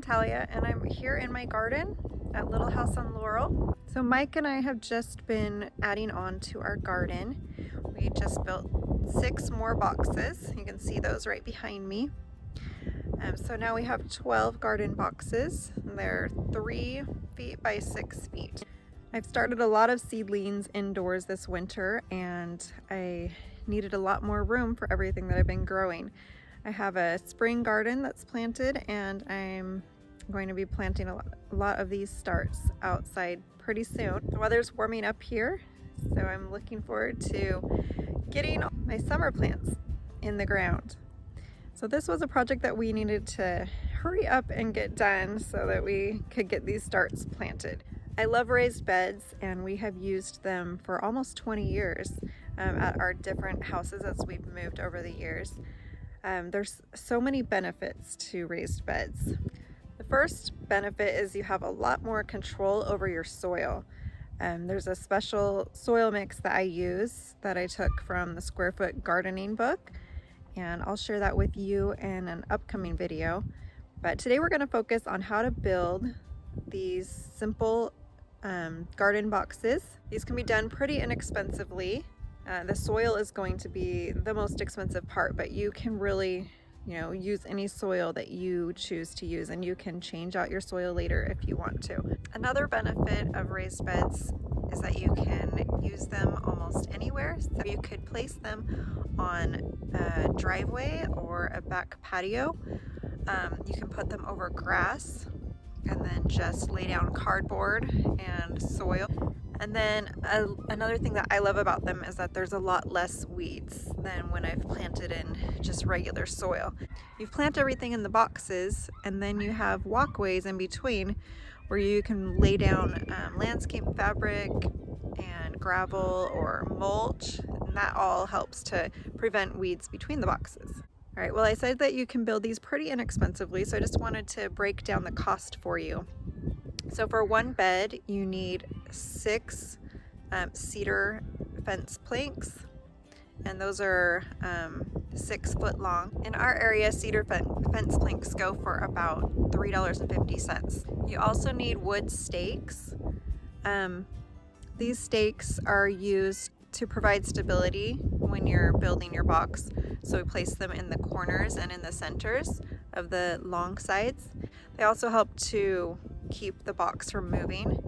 Talia, and I'm here in my garden at Little House on Laurel. So Mike and I have just been adding on to our garden. We just built 6 more boxes. You can see those right behind me. So now we have 12 garden boxes. They're 3 feet by 6 feet. I've started a lot of seedlings indoors this winter, and I needed a lot more room for everything that I've been growing. I have a spring garden that's planted, and I'm going to be planting a lot of these starts outside pretty soon. The weather's warming up here, so I'm looking forward to getting my summer plants in the ground. So this was a project that we needed to hurry up and get done so that we could get these starts planted. I love raised beds, and we have used them for almost 20 years at our different houses as we've moved over the years. There's so many benefits to raised beds. The first benefit is you have a lot more control over your soil. There's a special soil mix that I use that I took from the Square Foot Gardening book, and I'll share that with you in an upcoming video. But today we're going to focus on how to build these simple garden boxes. These can be done pretty inexpensively. The soil is going to be the most expensive part, but you can really, use any soil that you choose to use, and you can change out your soil later if you want to. Another benefit of raised beds is that you can use them almost anywhere. So you could place them on a driveway or a back patio. You can put them over grass and then just lay down cardboard and soil. And then another thing that I love about them is that there's a lot less weeds than when I've planted in just regular soil. You plant everything in the boxes, and then you have walkways in between where you can lay down landscape fabric and gravel or mulch, and that all helps to prevent weeds between the boxes. All right, well, I said that you can build these pretty inexpensively, so I just wanted to break down the cost for you. So for one bed, you need 6 cedar fence planks, and those are 6 foot long. In our area, cedar fence planks go for about $3.50. You also need wood stakes. These stakes are used to provide stability when you're building your box. So we place them in the corners and in the centers of the long sides. They also help to keep the box from moving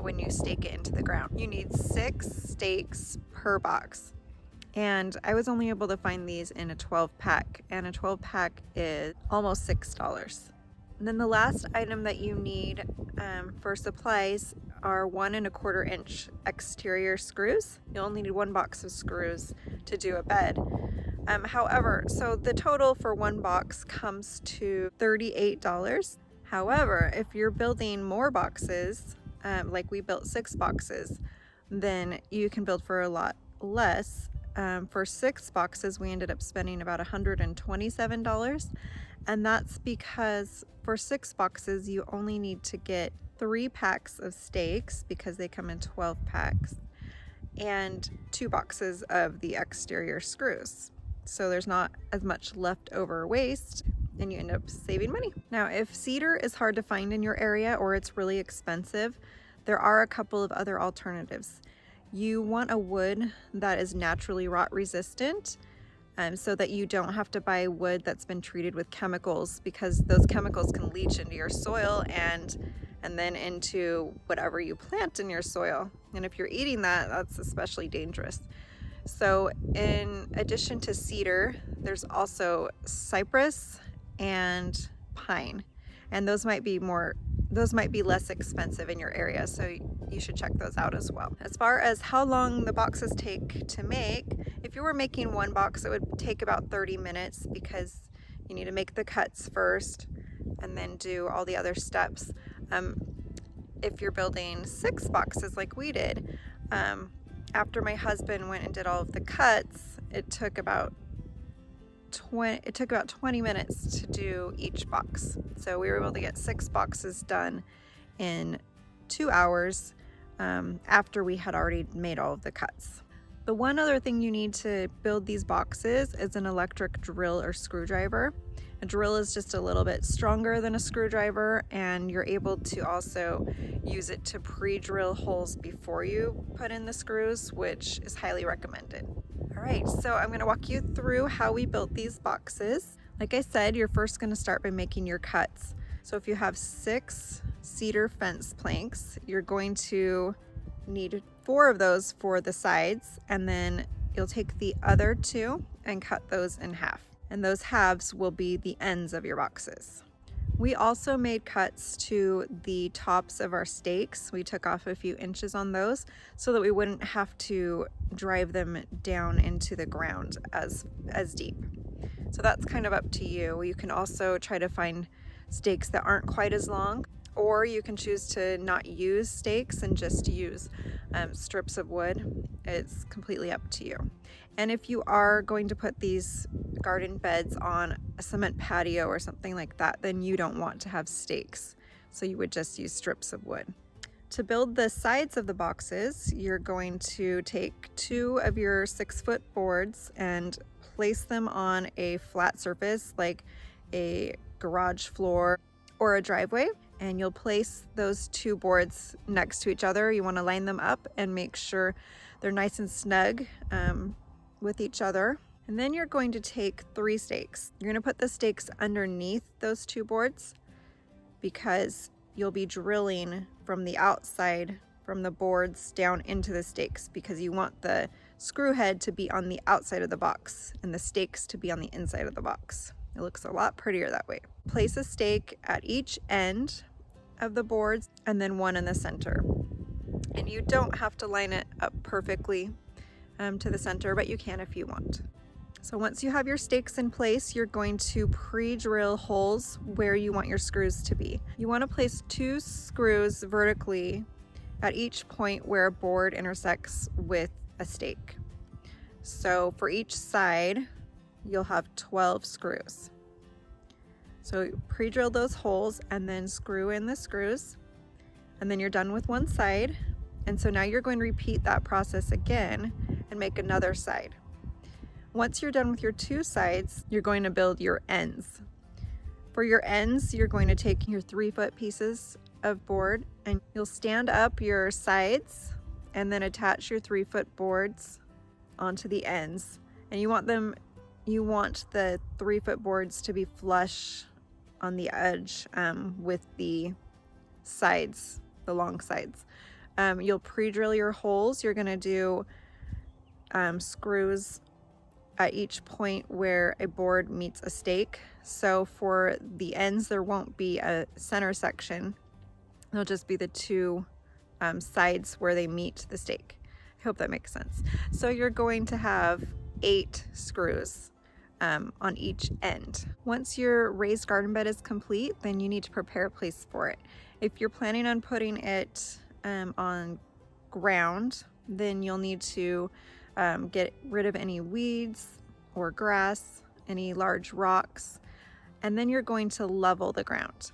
when you stake it into the ground. You need 6 stakes per box, and I was only able to find these in a 12-pack, and a 12-pack is almost $6. And then the last item that you need for supplies are 1 1/4 inch exterior screws. You only need 1 box of screws to do a bed. However, so the total for 1 box comes to $38. However, if you're building more boxes, like we built 6 boxes, then you can build for a lot less. For 6 boxes, we ended up spending about $127. And that's because for 6 boxes, you only need to get 3 packs of stakes because they come in 12 packs, and 2 boxes of the exterior screws. So there's not as much leftover waste, and you end up saving money. Now, if cedar is hard to find in your area or it's really expensive, there are a couple of other alternatives. You want a wood that is naturally rot resistant, so that you don't have to buy wood that's been treated with chemicals, because those chemicals can leach into your soil and then into whatever you plant in your soil. And if you're eating that, that's especially dangerous. So in addition to cedar, there's also cypress and pine, and those might be less expensive in your area, so you should check those out as well. As far as how long the boxes take to make, if you were making 1 box, it would take about 30 minutes because you need to make the cuts first and then do all the other steps. If you're building 6 boxes like we did, after my husband went and did all of the cuts, it took about 20 minutes to do each box. So we were able to get 6 boxes done in 2 hours after we had already made all of the cuts. The one other thing you need to build these boxes is an electric drill or screwdriver. A drill is just a little bit stronger than a screwdriver, and you're able to also use it to pre-drill holes before you put in the screws, which is highly recommended. All right, so I'm gonna walk you through how we built these boxes. Like I said, you're first gonna start by making your cuts. So if you have 6 cedar fence planks, you're going to need 4 of those for the sides, and then you'll take the other 2 and cut those in half. And those halves will be the ends of your boxes. We also made cuts to the tops of our stakes. We took off a few inches on those so that we wouldn't have to drive them down into the ground as deep. So that's kind of up to you. You can also try to find stakes that aren't quite as long, or you can choose to not use stakes and just use strips of wood. It's completely up to you. And if you are going to put these garden beds on a cement patio or something like that, then you don't want to have stakes. So you would just use strips of wood. To build the sides of the boxes, you're going to take 2 of your 6-foot boards and place them on a flat surface like a garage floor or a driveway. And you'll place those 2 boards next to each other. You want to line them up and make sure they're nice and snug with each other. And then you're going to take 3 stakes. You're going to put the stakes underneath those 2 boards because you'll be drilling from the outside from the boards down into the stakes, because you want the screw head to be on the outside of the box and the stakes to be on the inside of the box. It looks a lot prettier that way. Place a stake at each end of the boards and then one in the center. And you don't have to line it up perfectly to the center, but you can if you want. So once you have your stakes in place, you're going to pre-drill holes where you want your screws to be. You want to place 2 screws vertically at each point where a board intersects with a stake. So for each side, you'll have 12 screws. So pre-drill those holes and then screw in the screws, and then you're done with one side. And so now you're going to repeat that process again and make another side. Once you're done with your 2 sides, you're going to build your ends. For your ends, you're going to take your 3-foot pieces of board and you'll stand up your sides and then attach your 3-foot boards onto the ends. And you want the 3-foot boards to be flush on the edge with the sides, the long sides. You'll pre-drill your holes. You're gonna do screws at each point where a board meets a stake. So for the ends, there won't be a center section. There'll just be the 2 sides where they meet the stake. I hope that makes sense. So you're going to have 8 screws on each end. Once your raised garden bed is complete, then you need to prepare a place for it. If you're planning on putting it on ground, then you'll need to get rid of any weeds or grass, any large rocks, and then you're going to level the ground.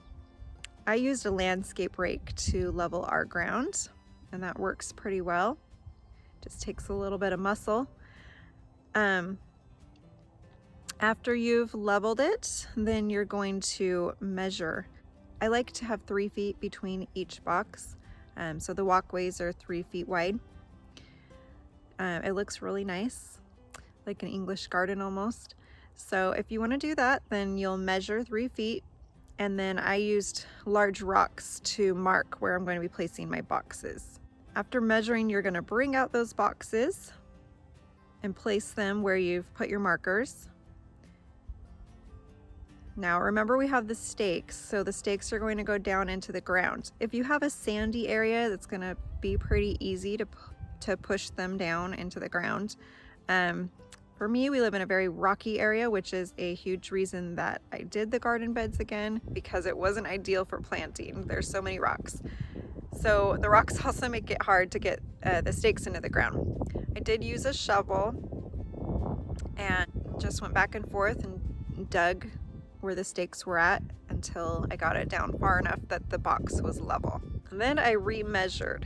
I used a landscape rake to level our ground, and that works pretty well. Just takes a little bit of muscle. After you've leveled it, then you're going to measure. I like to have 3 feet between each box, so the walkways are 3 feet wide. It looks really nice, like an English garden almost. So if you want to do that, then you'll measure 3 feet, and then I used large rocks to mark where I'm going to be placing my boxes. After measuring, you're going to bring out those boxes and place them where you've put your markers. Now remember, we have the stakes, so the stakes are going to go down into the ground. If you have a sandy area, that's going to be pretty easy to push them down into the ground. For me, we live in a very rocky area, which is a huge reason that I did the garden beds again, because it wasn't ideal for planting. There's so many rocks. So the rocks also make it hard to get the stakes into the ground. I did use a shovel and just went back and forth and dug where the stakes were at until I got it down far enough that the box was level. And then I remeasured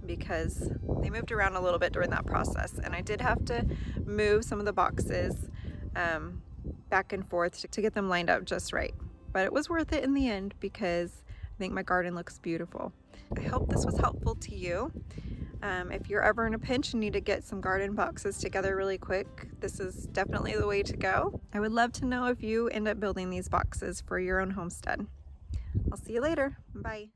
because they moved around a little bit during that process, and I did have to move some of the boxes back and forth to get them lined up just right. But it was worth it in the end because I think my garden looks beautiful. I hope this was helpful to you. If you're ever in a pinch and need to get some garden boxes together really quick, this is definitely the way to go. I would love to know if you end up building these boxes for your own homestead. I'll see you later. Bye.